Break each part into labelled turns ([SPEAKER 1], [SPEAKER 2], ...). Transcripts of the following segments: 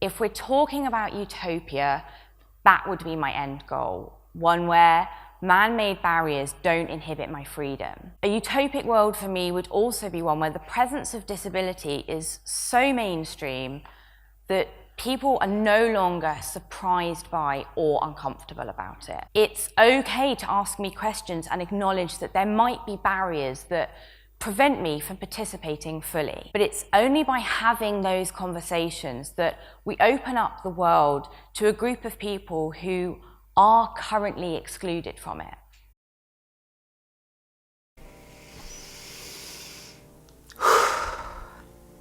[SPEAKER 1] If we're talking about utopia, that would be my end goal. One where man-made barriers don't inhibit my freedom. A utopic world for me would also be one where the presence of disability is so mainstream that people are no longer surprised by or uncomfortable about it. It's okay to ask me questions and acknowledge that there might be barriers that prevent me from participating fully. But it's only by having those conversations that we open up the world to a group of people who are currently excluded from it.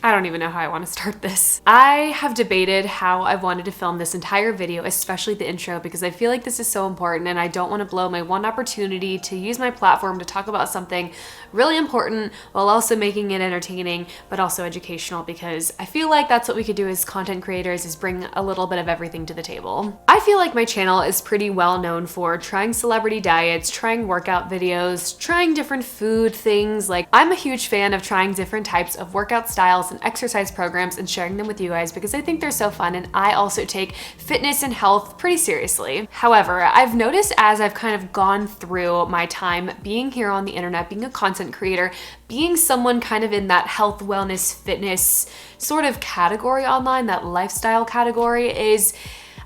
[SPEAKER 2] I don't even know how I want to start this. I have debated how I wanted to film this entire video, especially the intro, because I feel like this is so important and I don't want to blow my one opportunity to use my platform to talk about something really important while also making it entertaining, but also educational, because I feel like that's what we could do as content creators, is bring a little bit of everything to the table. I feel like my channel is pretty well known for trying celebrity diets, trying workout videos, trying different food things. Like, I'm a huge fan of trying different types of workout styles and exercise programs and sharing them with you guys because I think they're so fun, and I also take fitness and health pretty seriously. However, I've noticed as I've kind of gone through my time being here on the internet, being a content creator, being someone kind of in that health, wellness, fitness sort of category online, that lifestyle category, is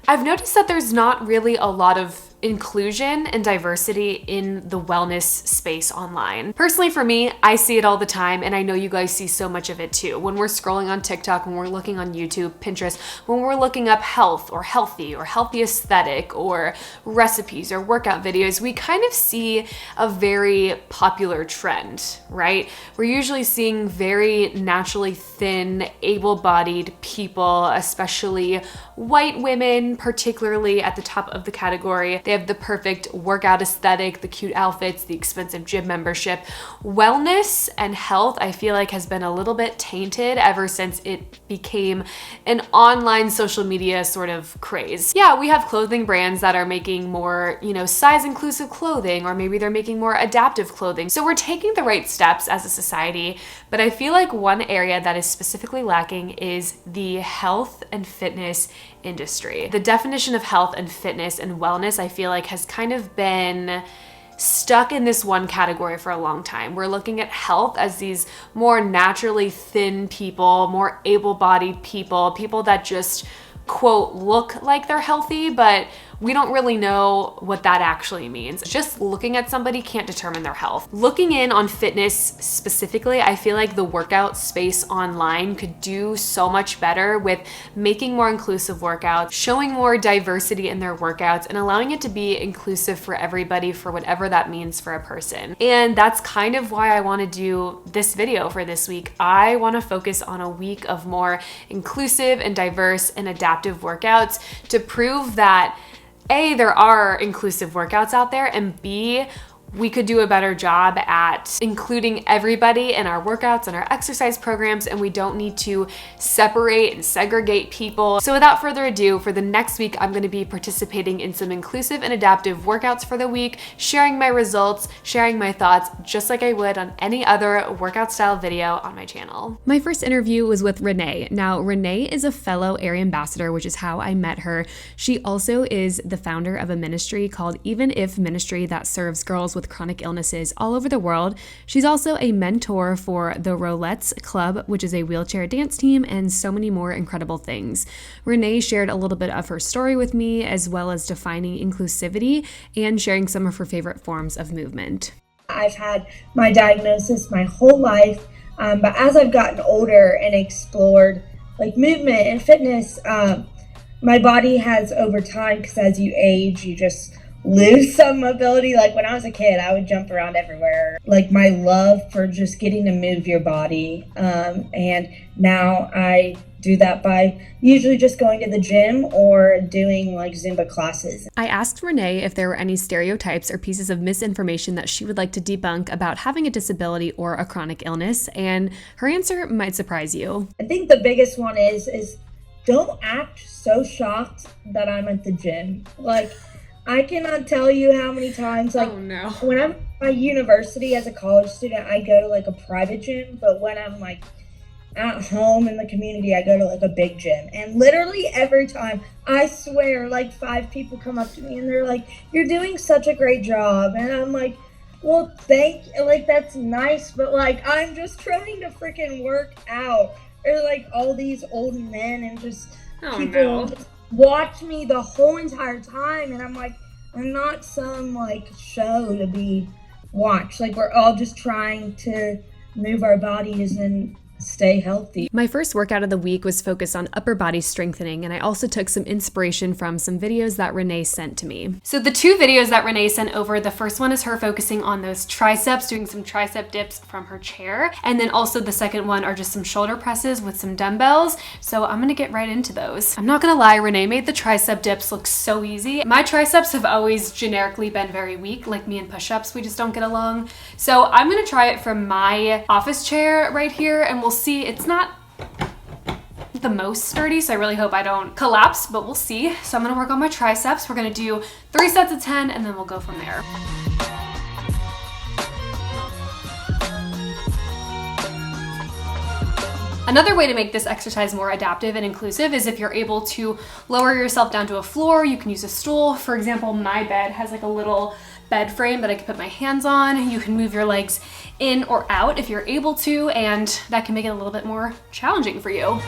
[SPEAKER 2] I've noticed that there's not really a lot of inclusion and diversity in the wellness space online. Personally, for me, I see it all the time, and I know you guys see so much of it too. When we're scrolling on TikTok, when we're looking on YouTube, Pinterest, when we're looking up health or healthy aesthetic or recipes or workout videos, we kind of see a very popular trend, right? We're usually seeing very naturally thin, able-bodied people, especially white women, particularly at the top of the category. They have the perfect workout aesthetic, the cute outfits, the expensive gym membership. Wellness and health, I feel like, has been a little bit tainted ever since it became an online social media sort of craze. Yeah, we have clothing brands that are making more, size inclusive clothing, or maybe they're making more adaptive clothing. So we're taking the right steps as a society, but I feel like one area that is specifically lacking is the health and fitness industry. The definition of health and fitness and wellness, I feel like, has kind of been stuck in this one category for a long time. We're looking at health as these more naturally thin people, more able-bodied people that just, quote, look like they're healthy, but we don't really know what that actually means. Just looking at somebody can't determine their health. Looking in on fitness specifically, I feel like the workout space online could do so much better with making more inclusive workouts, showing more diversity in their workouts, and allowing it to be inclusive for everybody, for whatever that means for a person. And that's kind of why I want to do this video for this week. I want to focus on a week of more inclusive and diverse and adaptive workouts to prove that A, there are inclusive workouts out there, and B, we could do a better job at including everybody in our workouts and our exercise programs, and we don't need to separate and segregate people. So without further ado, for the next week, I'm going to be participating in some inclusive and adaptive workouts for the week, sharing my results, sharing my thoughts, just like I would on any other workout style video on my channel. My first interview was with Renee. Now, Renee is a fellow Area Ambassador, which is how I met her. She also is the founder of a ministry called Even If Ministry that serves girls with chronic illnesses all over the world. She's also a mentor for the Rolettes Club, which is a wheelchair dance team, and so many more incredible things. Renee shared a little bit of her story with me, as well as defining inclusivity and sharing some of her favorite forms of movement.
[SPEAKER 3] I've had my diagnosis my whole life, but as I've gotten older and explored like movement and fitness, my body has over time, because as you age, you just lose some mobility. Like when I was a kid, I would jump around everywhere. Like my love for just getting to move your body. And now I do that by usually just going to the gym or doing like Zumba classes.
[SPEAKER 2] I asked Renee if there were any stereotypes or pieces of misinformation that she would like to debunk about having a disability or a chronic illness, and her answer might surprise you.
[SPEAKER 3] I think the biggest one is don't act so shocked that I'm at the gym. Like, I cannot tell you how many times, like, when I'm at university as a college student, I go to like a private gym, but when I'm like at home in the community, I go to like a big gym, and literally every time, I swear, like 5 people come up to me and they're like, "You're doing such a great job," and I'm like, "Well, like that's nice, but like I'm just trying to freaking work out." Or like all these old men and just people just watch me the whole entire time, and I'm like, I'm not some like show to be watched. Like we're all just trying to move our bodies and stay healthy.
[SPEAKER 2] My first workout of the week was focused on upper body strengthening, and I also took some inspiration from some videos that Renee sent to me. So the 2 videos that Renee sent over, the first one is her focusing on those triceps, doing some tricep dips from her chair, and then also the second one are just some shoulder presses with some dumbbells. So I'm gonna get right into those. I'm not gonna lie, Renee made the tricep dips look so easy. My triceps have always generically been very weak, like me and push-ups, we just don't get along. So I'm gonna try it from my office chair right here, and we'll see. It's not the most sturdy, so I really hope I don't collapse, but we'll see. So I'm gonna work on my triceps. We're gonna do 3 sets of 10, and then we'll go from there. Another way to make this exercise more adaptive and inclusive is if you're able to lower yourself down to a floor, you can use a stool. For example, my bed has like a little bed frame that I can put my hands on. You can move your legs in or out if you're able to, and that can make it a little bit more challenging for you.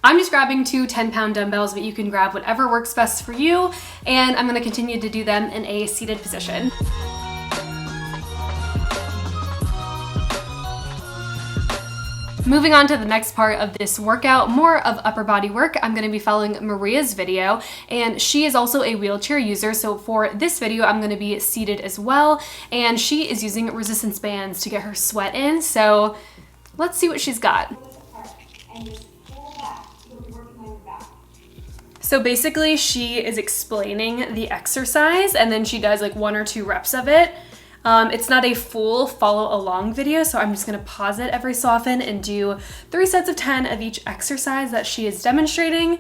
[SPEAKER 2] I'm just grabbing 2 10-pound dumbbells, but you can grab whatever works best for you, and I'm gonna continue to do them in a seated position. Moving on to the next part of this workout, more of upper body work, I'm gonna be following Maria's video, and she is also a wheelchair user, so for this video, I'm gonna be seated as well, and she is using resistance bands to get her sweat in, so let's see what she's got. So basically, she is explaining the exercise, and then she does like 1 or 2 reps of it. It's not a full follow along video, so I'm just gonna pause it every so often and do 3 sets of 10 of each exercise that she is demonstrating.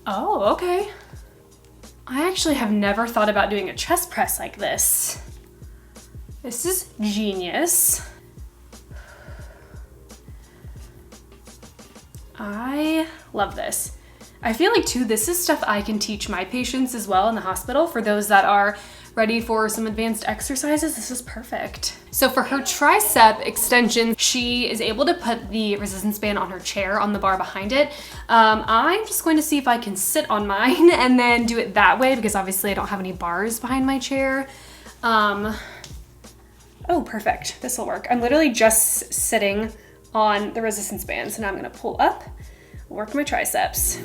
[SPEAKER 2] Oh, okay. I actually have never thought about doing a chest press like this. This is genius. I love this. I feel like too, this is stuff I can teach my patients as well in the hospital. For those that are ready for some advanced exercises, this is perfect. So for her tricep extension, she is able to put the resistance band on her chair on the bar behind it. I'm just going to see if I can sit on mine and then do it that way, because obviously I don't have any bars behind my chair. Oh, perfect, this will work. I'm literally just sitting on the resistance band, so now I'm gonna pull up, work my triceps.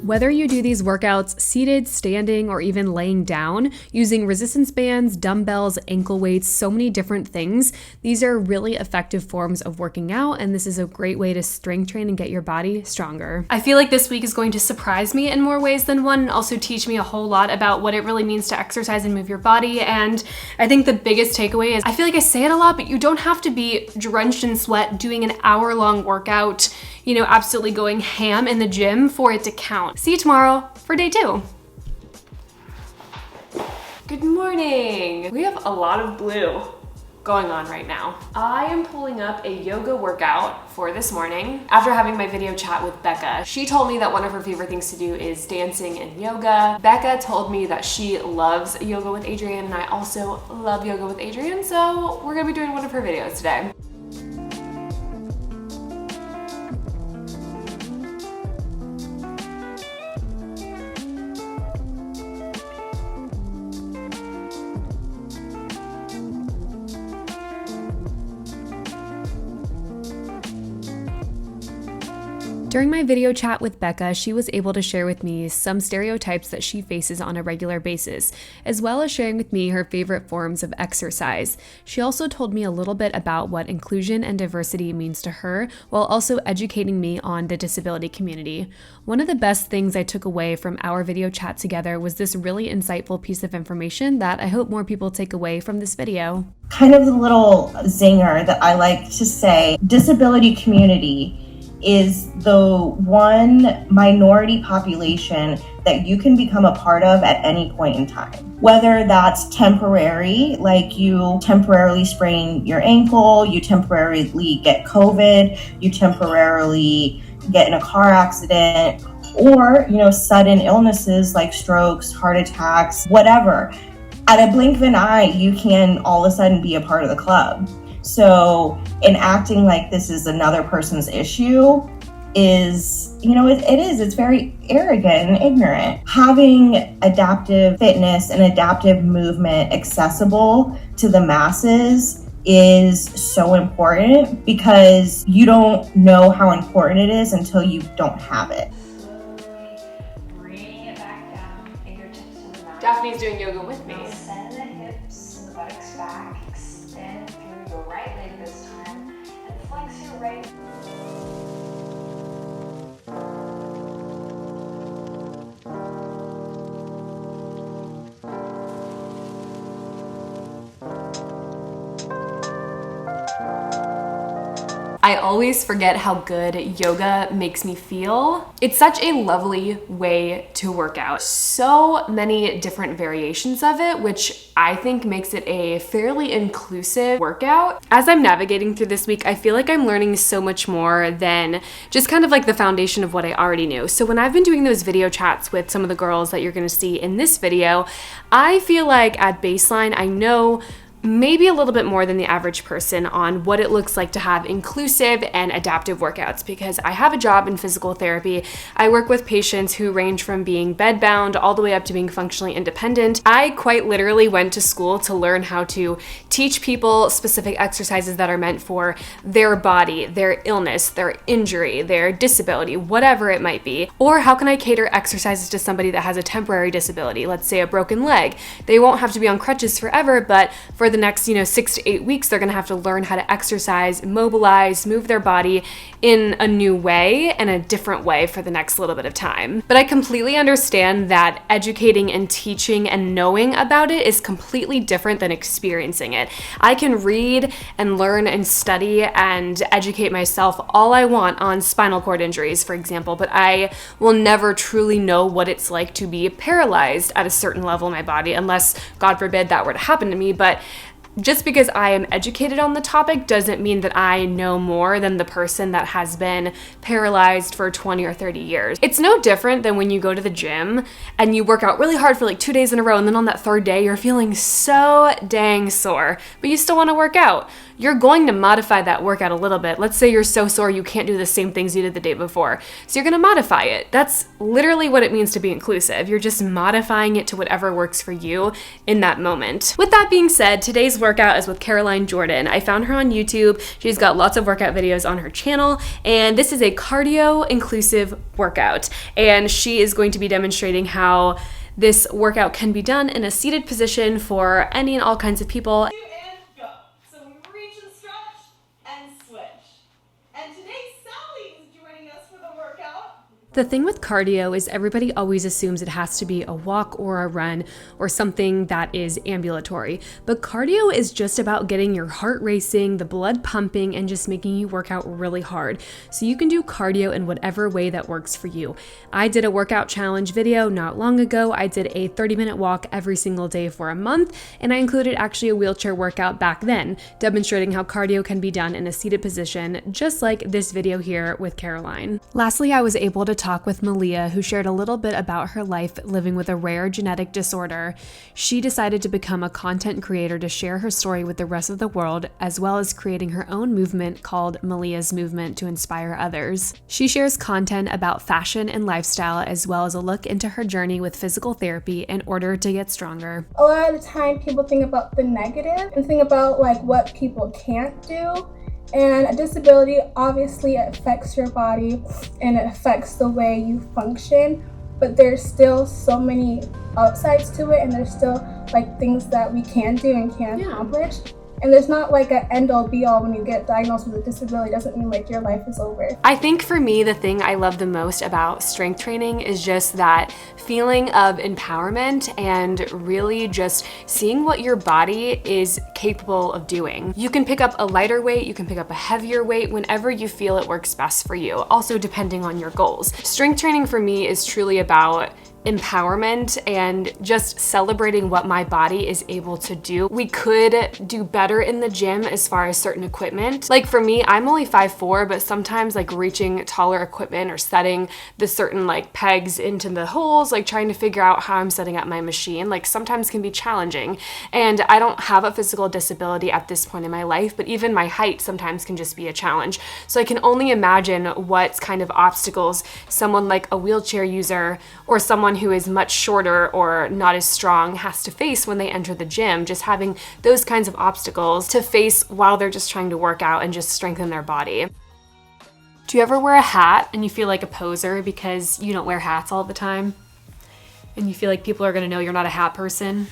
[SPEAKER 2] Whether you do these workouts seated, standing, or even laying down, using resistance bands, dumbbells, ankle weights, so many different things, these are really effective forms of working out, and this is a great way to strength train and get your body stronger. I feel like this week is going to surprise me in more ways than one, and also teach me a whole lot about what it really means to exercise and move your body. And I think the biggest takeaway is, I feel like I say it a lot, but you don't have to be drenched in sweat doing an hour-long workout, you know, absolutely going ham in the gym for it to count. See you tomorrow for day 2. Good morning. We have a lot of blue going on right now. I am pulling up a yoga workout for this morning after having my video chat with Becca. She told me that one of her favorite things to do is dancing and yoga. Becca told me that she loves yoga with Adrienne, and I also love yoga with Adrienne, so we're gonna be doing one of her videos today. During my video chat with Becca, she was able to share with me some stereotypes that she faces on a regular basis, as well as sharing with me her favorite forms of exercise. She also told me a little bit about what inclusion and diversity means to her, while also educating me on the disability community. One of the best things I took away from our video chat together was this really insightful piece of information that I hope more people take away from this video.
[SPEAKER 4] Kind of the little zinger that I like to say, disability community is the one minority population that you can become a part of at any point in time. Whether that's temporary, like you temporarily sprain your ankle, you temporarily get COVID, you temporarily get in a car accident, or, sudden illnesses like strokes, heart attacks, whatever. At a blink of an eye, you can all of a sudden be a part of the club. So in acting like this is another person's issue is, it's very arrogant and ignorant. Having adaptive fitness and adaptive movement accessible to the masses is so important, because you don't know how important it is until you don't have it.
[SPEAKER 1] Bring it back down, fingertips to the mat.
[SPEAKER 2] Daphne's doing yoga with me.
[SPEAKER 1] Send the hips and the buttocks back. Extend through your right leg this time, and flex your right.
[SPEAKER 2] I always forget how good yoga makes me feel. It's such a lovely way to work out. So many different variations of it, which I think makes it a fairly inclusive workout. As I'm navigating through this week, I feel like I'm learning so much more than just kind of like the foundation of what I already knew. So when I've been doing those video chats with some of the girls that you're gonna see in this video, I feel like at baseline, I know maybe a little bit more than the average person on what it looks like to have inclusive and adaptive workouts, because I have a job in physical therapy. I work with patients who range from being bedbound all the way up to being functionally independent. I quite literally went to school to learn how to teach people specific exercises that are meant for their body, their illness, their injury, their disability, whatever it might be. Or how can I cater exercises to somebody that has a temporary disability, let's say a broken leg. They won't have to be on crutches forever, but for the next 6 to 8 weeks, they're gonna have to learn how to exercise, mobilize, move their body in a new way and a different way for the next little bit of time. But I completely understand that educating and teaching and knowing about it is completely different than experiencing it. I can read and learn and study and educate myself all I want on spinal cord injuries, for example, but I will never truly know what it's like to be paralyzed at a certain level in my body, unless, God forbid, that were to happen to me. But just because I am educated on the topic doesn't mean that I know more than the person that has been paralyzed for 20 or 30 years. It's no different than when you go to the gym and you work out really hard for like 2 days in a row, and then on that third day, you're feeling so dang sore, but you still want to work out. You're going to modify that workout a little bit. Let's say you're so sore you can't do the same things you did the day before. So you're gonna modify it. That's literally what it means to be inclusive. You're just modifying it to whatever works for you in that moment. With that being said, today's workout is with Caroline Jordan. I found her on YouTube. She's got lots of workout videos on her channel, and this is a cardio inclusive workout. And she is going to be demonstrating how this workout can be done in a seated position for any and all kinds of people. The thing with cardio is everybody always assumes it has to be a walk or a run or something that is ambulatory. But cardio is just about getting your heart racing, the blood pumping, and just making you work out really hard. So you can do cardio in whatever way that works for you. I did a workout challenge video not long ago. I did a 30-minute walk every single day for a month, and I included actually a wheelchair workout back then, demonstrating how cardio can be done in a seated position, just like this video here with Caroline. Lastly, I was able to talk with Malia, who shared a little bit about her life living with a rare genetic disorder. She decided to become a content creator to share her story with the rest of the world, as well as creating her own movement called Malia's Movement to inspire others. She shares content about fashion and lifestyle, as well as a look into her journey with physical therapy in order to get stronger.
[SPEAKER 5] A lot of the time people think about the negative and think about like what people can't do. And a disability obviously affects your body and it affects the way you function, but there's still so many upsides to it, and there's still like things that we can do and can accomplish. And there's not like an end all be all when you get diagnosed with a disability. It doesn't mean like your life is over.
[SPEAKER 2] I think for me, the thing I love the most about strength training is just that feeling of empowerment and really just seeing what your body is capable of doing. You can pick up a lighter weight, you can pick up a heavier weight whenever you feel it works best for you, also depending on your goals. Strength training for me is truly about empowerment and just celebrating what my body is able to do. We could do better in the gym as far as certain equipment. Like for me, I'm only 5'4", but sometimes like reaching taller equipment or setting the certain like pegs into the holes, like trying to figure out how I'm setting up my machine, like sometimes can be challenging. And I don't have a physical disability at this point in my life, but even my height sometimes can just be a challenge. So I can only imagine what kind of obstacles someone like a wheelchair user or someone who is much shorter or not as strong has to face when they enter the gym, just having those kinds of obstacles to face while they're just trying to work out and just strengthen their body. Do you ever wear a hat and you feel like a poser because you don't wear hats all the time? And you feel like people are gonna know you're not a hat person?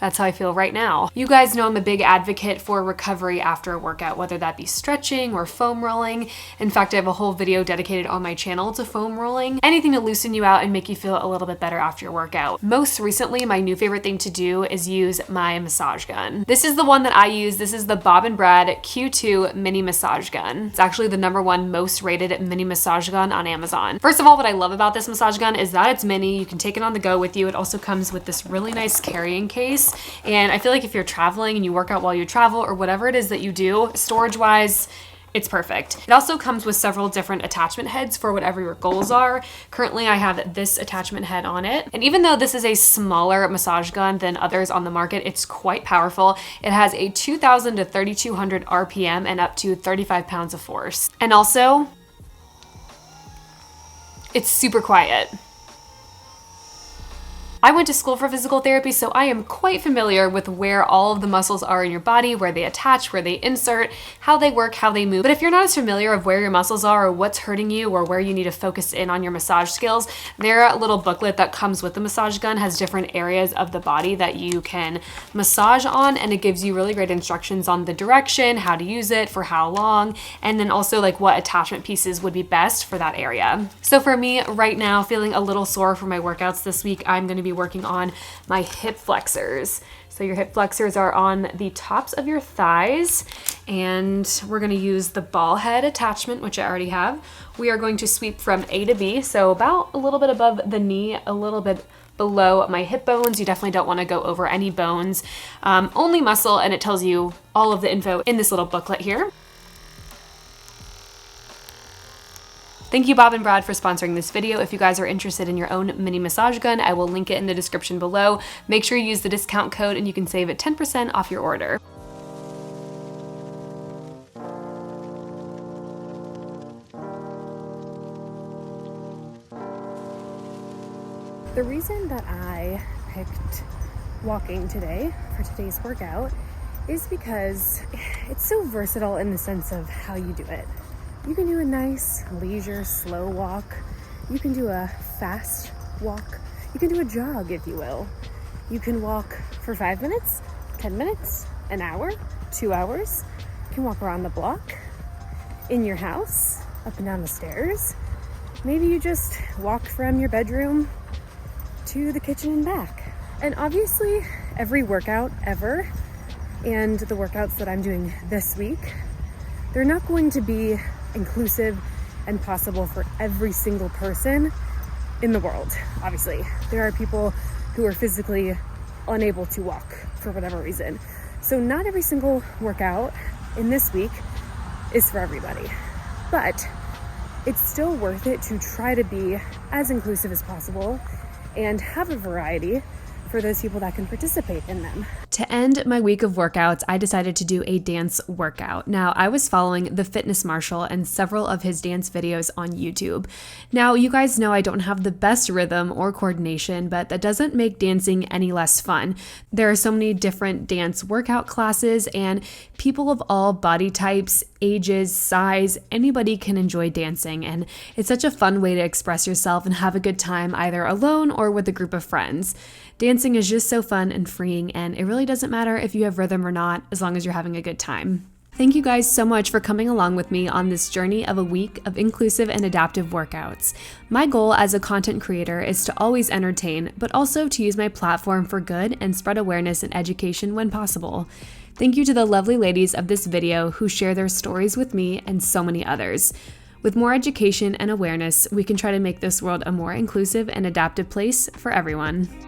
[SPEAKER 2] That's how I feel right now. You guys know I'm a big advocate for recovery after a workout, whether that be stretching or foam rolling. In fact, I have a whole video dedicated on my channel to foam rolling. Anything to loosen you out and make you feel a little bit better after your workout. Most recently, my new favorite thing to do is use my massage gun. This is the one that I use. This is the Bob & Brad Q2 mini massage gun. It's actually the #1 most rated mini massage gun on Amazon. First of all, what I love about this massage gun is that it's mini. You can take it on the go with you. It also comes with this really nice carrying case. And I feel like if you're traveling and you work out while you travel or whatever it is that you do, storage-wise, it's perfect. It also comes with several different attachment heads for whatever your goals are. Currently, I have this attachment head on it. And even though this is a smaller massage gun than others on the market, it's quite powerful. It has a 2,000 to 3,200 RPM and up to 35 pounds of force. And also, it's super quiet. I went to school for physical therapy, so I am quite familiar with where all of the muscles are in your body, where they attach, where they insert, how they work, how they move. But if you're not as familiar of where your muscles are or what's hurting you or where you need to focus in on your massage skills, their little booklet that comes with the massage gun has different areas of the body that you can massage on, and it gives you really great instructions on the direction, how to use it, for how long, and then also like what attachment pieces would be best for that area. So for me right now, feeling a little sore for my workouts this week, I'm going to be working on my hip flexors. So your hip flexors are on the tops of your thighs, and we're going to use the ball head attachment, which I already have. We are going to sweep from A to B, so about a little bit above the knee, a little bit below my hip bones. You definitely don't want to go over any bones, only muscle, and it tells you all of the info in this little booklet here. Thank you, Bob & Brad, for sponsoring this video. If you guys are interested in your own mini massage gun, I will link it in the description below. Make sure you use the discount code and you can save it 10% off your order. The reason that I picked walking today for today's workout is because it's so versatile in the sense of how you do it. You can do a nice, leisure, slow walk. You can do a fast walk. You can do a jog, if you will. You can walk for 5 minutes, 10 minutes, an hour, 2 hours. You can walk around the block, in your house, up and down the stairs. Maybe you just walk from your bedroom to the kitchen and back. And obviously, every workout ever, and the workouts that I'm doing this week, they're not going to be inclusive and possible for every single person in the world. Obviously, there are people who are physically unable to walk for whatever reason. So not every single workout in this week is for everybody, but it's still worth it to try to be as inclusive as possible and have a variety for those people that can participate in them. To end my week of workouts, I decided to do a dance workout. Now, I was following the Fitness Marshal and several of his dance videos on YouTube. Now, you guys know I don't have the best rhythm or coordination, but that doesn't make dancing any less fun. There are so many different dance workout classes, and people of all body types ages, size, anybody can enjoy dancing, and it's such a fun way to express yourself and have a good time either alone or with a group of friends. Dancing is just so fun and freeing, and it really doesn't matter if you have rhythm or not, as long as you're having a good time. Thank you guys so much for coming along with me on this journey of a week of inclusive and adaptive workouts. My goal as a content creator is to always entertain, but also to use my platform for good and spread awareness and education when possible. Thank you to the lovely ladies of this video who share their stories with me and so many others. With more education and awareness, we can try to make this world a more inclusive and adaptive place for everyone.